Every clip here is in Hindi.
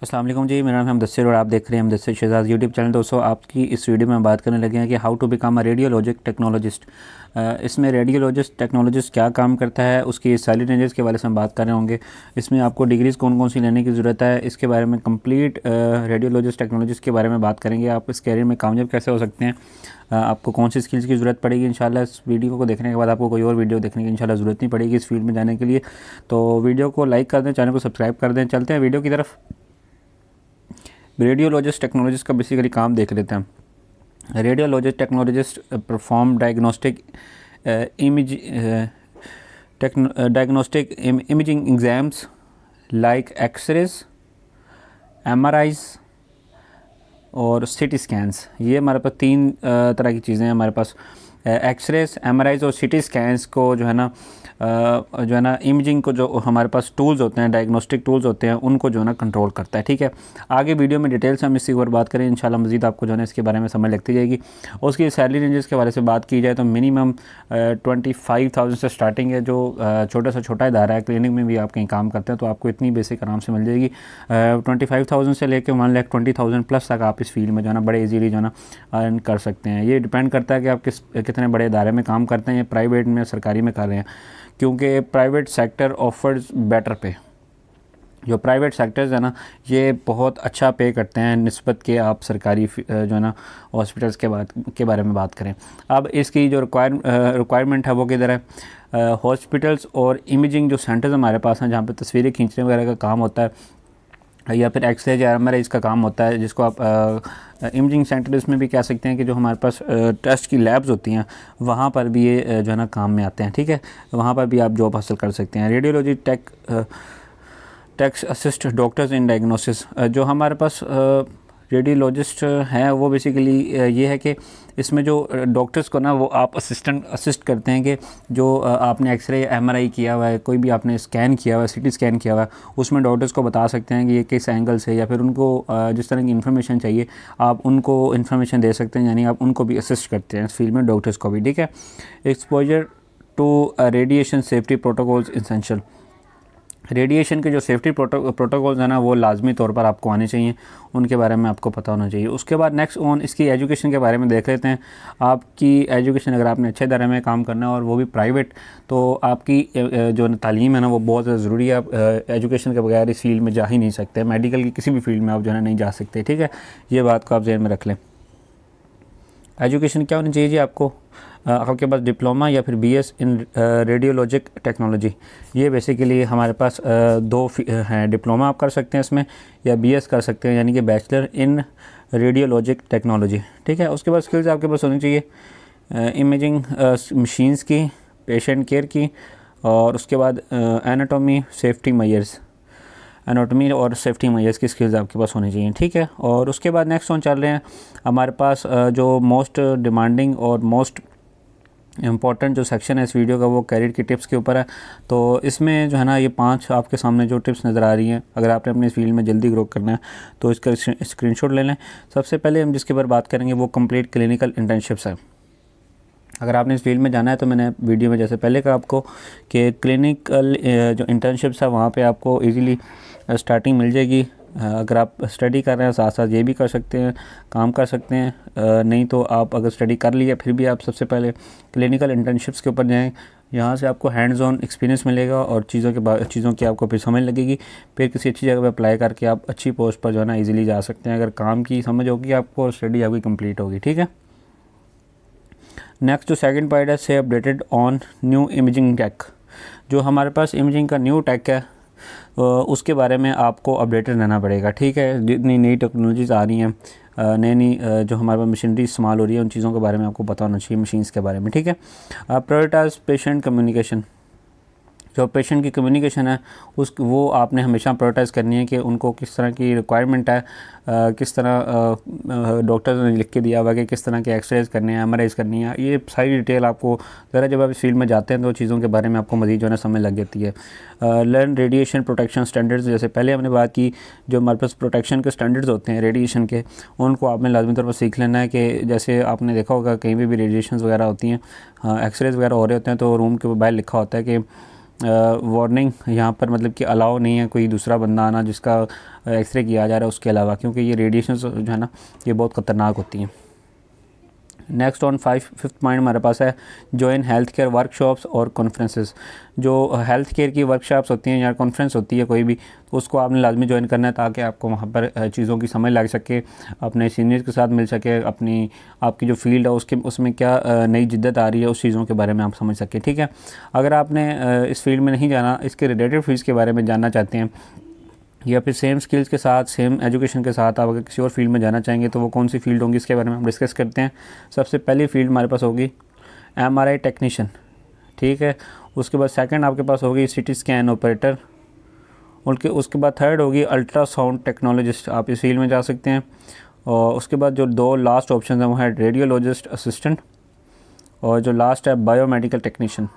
अस्सलाम वालेकुम जी, मेरा नाम है मुदस्सिर और आप देख रहे हैं मुदस्सिर शहजाद यूट्यूब चैनल। दोस्तों, आपकी इस वीडियो में बात करने लगे हैं कि how to become a radiologic technologist. इसमें रेडियोलॉजिस्ट टेक्नोलॉजिस्ट क्या काम करता है, उसकी सैलरी रेंजेस के बारे में हम बात कर रहे होंगे। इसमें आपको डिग्रीज़ कौन कौन सी लेने की ज़रूरत है, इसके बारे में कंप्लीट रेडियोलॉजिस्ट टेक्नोलॉजिस्ट के बारे में बात करेंगे। आप इस कैरियर में कामयाब कैसे हो सकते हैं, आपको कौन सी स्किल्स की ज़रूरत पड़ेगी। इंशाल्लाह इस वीडियो को देखने के बाद आपको कोई और वीडियो देखने की इंशाल्लाह ज़रूरत नहीं पड़ेगी इस फील्ड में जाने के लिए। तो वीडियो को लाइक कर दें, चैनल को सब्सक्राइब कर दें। चलते हैं वीडियो की तरफ। रेडियोलॉजिस्ट टेक्नोलॉजिस्ट का बेसिकली काम देख लेते हैं। Radiologist technologist perform diagnostic imaging exams like X-rays, MRIs और सीटी स्कैन्स। ये हमारे पास तीन तरह की चीज़ें हैं हमारे पास। एक्सरेज, एमआरआईज और सीटी स्कैन्स को जो है ना इमेजिंग को, जो हमारे पास टूल्स होते हैं, डायग्नोस्टिक टूल्स होते हैं, उनको जो है ना कंट्रोल करता है। ठीक है, आगे वीडियो में डिटेल से हम इसके ऊपर बात करें इंशाल्लाह। मज़ीद आपको जो है ना इसके बारे में समझ लगती जाएगी। और उसकी सैलरी रेंजेस के बारे से बात की जाए तो मिनिमम 25,000 से स्टार्टिंग है। जो छोटा से छोटा इदारा है, क्लिनिक में भी आप कहीं काम करते हैं तो आपको इतनी बेसिक आराम से मिल जाएगी। 25,000 से लेकर 1,20,000 प्लस तक आप इस फील्ड में जो है ना बड़े ईजीली जो है ना अर्न कर सकते हैं। ये डिपेंड करता है कि आप कितने बड़े इदारे में काम करते हैं, या प्राइवेट में, सरकारी में कर रहे हैं, क्योंकि प्राइवेट सेक्टर ऑफर्स बेटर पे। जो प्राइवेट सेक्टर्स है ना, ये बहुत अच्छा पे करते हैं निस्बत के आप सरकारी जो है ना हॉस्पिटल्स के बारे में बात करें। अब इसकी जो रिक्वायरमेंट है वो किधर है। हॉस्पिटल्स और इमेजिंग जो सेंटर्स हमारे पास हैं, जहाँ पे तस्वीरें खींचने वगैरह का काम होता है, या फिर एक्सरे या एमआरआई इसका काम होता है, जिसको आप इमेजिंग सेंटर इसमें भी कह सकते हैं, कि जो हमारे पास टेस्ट की लैब्स होती हैं वहाँ पर भी ये जो है ना काम में आते हैं। ठीक है, वहाँ पर भी आप जॉब हासिल कर सकते हैं। Radiology techs assist doctors in diagnosis. जो हमारे पास रेडियोलॉजिस्ट हैं वो बेसिकली ये है कि इसमें जो डॉक्टर्स को ना वो आप असिस्ट करते हैं, कि जो आपने एक्सरे एमआरआई किया हुआ है, कोई भी आपने स्कैन किया हुआ है, सीटी स्कैन किया हुआ है, उसमें डॉक्टर्स को बता सकते हैं कि ये किस एंगल से, या फिर उनको जिस तरह की इन्फॉर्मेशन चाहिए आप उनको इन्फॉर्मेशन दे सकते हैं। यानी आप उनको भी असिस्ट करते हैं इस फील्ड में, डॉक्टर्स को भी। ठीक है, exposure to radiation safety protocols essential. Radiation के जो सेफ्टी प्रोटोकॉल्स हैं ना, वो लाजमी तौर पर आपको आने चाहिए, उनके बारे में आपको पता होना चाहिए। उसके बाद नेक्स्ट ऑन इसकी एजुकेशन के बारे में देख लेते हैं। आपकी एजुकेशन, अगर आपने अच्छे इदारे में काम करना है और वो भी प्राइवेट, तो आपकी जो तालीम है ना वो बहुत ज़्यादा ज़रूरी है। आप एजुकेशन के बगैर इस फील्ड में जा ही नहीं सकते। मेडिकल की किसी भी फील्ड में आप जो है नहीं जा सकते। ठीक है, ये बात को आप जहन में रख लें। एजुकेशन क्या होनी चाहिए जी आपको, आपके पास डिप्लोमा या फिर बीएस इन रेडियोलॉजिक टेक्नोलॉजी। ये बेसिकली हमारे पास दो हैं। डिप्लोमा आप कर सकते हैं इसमें, या बीएस कर सकते हैं, यानी कि बैचलर इन रेडियोलॉजिक टेक्नोलॉजी। ठीक है, उसके बाद स्किल्स आपके पास होनी चाहिए इमेजिंग मशीन्स की, पेशेंट केयर की, और उसके बाद एनाटॉमी सेफ्टी मेजर्स, एनाटॉमी और सेफ्टी मेजर्स की स्किल्स आपके पास होनी चाहिए। ठीक है, और उसके बाद नेक्स्ट ऑन चल रहे हैं हमारे पास जो मोस्ट डिमांडिंग और मोस्ट इम्पॉर्टेंट जो सेक्शन है इस वीडियो का, वो कैरियर की टिप्स के ऊपर है। तो इसमें जो है ना ये 5 आपके सामने जो टिप्स नज़र आ रही हैं, अगर आपने अपनी इस फील्ड में जल्दी ग्रो करना है तो इसका स्क्रीनशॉट ले लें। सबसे पहले हम जिसके ऊपर बात करेंगे वो कंप्लीट क्लिनिकल इंटर्नशिप्स है। अगर आपने इस फील्ड में जाना है तो मैंने वीडियो में जैसे पहले कहा आपको कि क्लिनिकल जो इंटर्नशिप्स है वहाँ पे आपको इजीली स्टार्टिंग मिल जाएगी। अगर आप स्टडी कर रहे हैं साथ साथ ये भी कर सकते हैं, काम कर सकते हैं। नहीं तो आप अगर स्टडी कर लिया फिर भी आप सबसे पहले क्लिनिकल इंटर्नशिप्स के ऊपर जाएँ। यहाँ से आपको हैंड्स ऑन एक्सपीरियंस मिलेगा और चीज़ों की आपको फिर समझ लगेगी। फिर किसी अच्छी जगह पे अप्लाई करके आप अच्छी पोस्ट पर जो है ना ईज़िली जा सकते हैं, अगर काम की समझ होगी आपको और स्टडी आपकी कंप्लीट होगी। ठीक है, नेक्स्ट जो सेकंड पॉइंट है, से updated on new imaging tech. जो हमारे पास इमेजिंग का न्यू टेक है उसके बारे में आपको अपडेटेड रहना पड़ेगा। ठीक है, जितनी नई टेक्नोलॉजीज़ आ रही हैं, नई जो हमारे पास मशीनरी इस्तेमाल हो रही है, उन चीज़ों के बारे में आपको पता होना चाहिए, मशीन्स के बारे में। ठीक है, प्रायोरिटाइज पेशेंट कम्युनिकेशन। जो पेशेंट की कम्युनिकेशन है वो आपने हमेशा प्रायोरिटाइज़ करनी है, कि उनको किस तरह की रिक्वायरमेंट है, किस तरह डॉक्टर्स ने लिख के दिया हुआ कि किस तरह के एक्सरेज करने हैं, एमआरआईज करनी है। ये सारी डिटेल आपको ज़रा जब आप इस फील्ड में जाते हैं तो चीज़ों के बारे में आपको मज़ीद जो है ना समझ लग जाती है। लर्न रेडिएशन प्रोटेक्शन स्टैंडर्ड्स, जैसे पहले हमने बात की, जो हमारे पास प्रोटेक्शन के स्टैंडर्ड्स होते हैं रेडिएशन के, उनको आपने लाजमी तौर पर सीख लेना है। कि जैसे आपने देखा होगा कहीं भी रेडिएशन वगैरह होती हैं, एक्सरेज वगैरह हो रहे होते हैं, तो रूम के बाहर लिखा होता है कि वार्निंग यहाँ पर मतलब कि अलाउ नहीं है कोई दूसरा बंदा आना जिसका एक्सरे किया जा रहा है उसके अलावा, क्योंकि ये रेडिएशन जो है ना ये बहुत ख़तरनाक होती हैं। नेक्स्ट ऑन फिफ्थ पॉइंट हमारे पास है जॉइन हेल्थ केयर वर्कशॉप्स और कॉन्फ्रेंसेस। जो हेल्थ केयर की वर्कशॉप्स होती हैं या कॉन्फ्रेंस होती है कोई भी, तो उसको आपने लाजमी ज्वाइन करना है ताकि आपको वहाँ पर चीज़ों की समझ लग सके, अपने सीनियर्स के साथ मिल सके, अपनी आपकी जो फील्ड है उसमें क्या नई जिद्दत आ रही है उस चीज़ों के बारे में आप समझ सकें। ठीक है, अगर आपने इस फील्ड में नहीं जाना, इसके रिलेटेड फील्ड्स के बारे में जानना चाहते हैं या फिर सेम स्किल्स के साथ सेम एजुकेशन के साथ आप अगर किसी और फील्ड में जाना चाहेंगे तो वो कौन सी फील्ड होंगी इसके बारे में हम डिस्कस करते हैं। सबसे पहली फील्ड हमारे पास होगी MRI टेक्नीशियन। ठीक है, उसके बाद सेकंड आपके पास होगी CT स्कैन ऑपरेटर। उसके बाद थर्ड होगी अल्ट्रासाउंड टेक्नोलॉजिस्ट, आप इस फील्ड में जा सकते हैं। और उसके बाद जो दो लास्ट ऑप्शन हैं वो है रेडियोलॉजिस्ट असिस्टेंट और जो लास्ट है बायोमेडिकल टेक्नीशियन,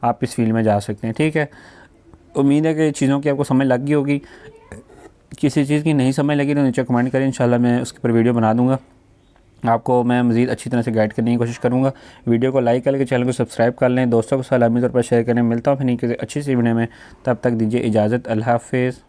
आप इस फील्ड में जा सकते हैं। ठीक है, उम्मीद है कि चीज़ों की आपको समझ लग गई होगी। किसी चीज़ की नहीं समझ लगी तो नीचे कमेंट करें, इंशाल्लाह मैं उसके ऊपर वीडियो बना दूंगा, आपको मैं मज़ीद अच्छी तरह से गाइड करने की कोशिश करूंगा। वीडियो को लाइक करके चैनल को सब्सक्राइब कर लें, दोस्तों को सलामी तौर पर शेयर करें। मिलता हूँ फिर नहीं किसी अच्छी सी वीडियो में, तब तक दीजिए इजाज़त। अल्लाह हाफ़िज़।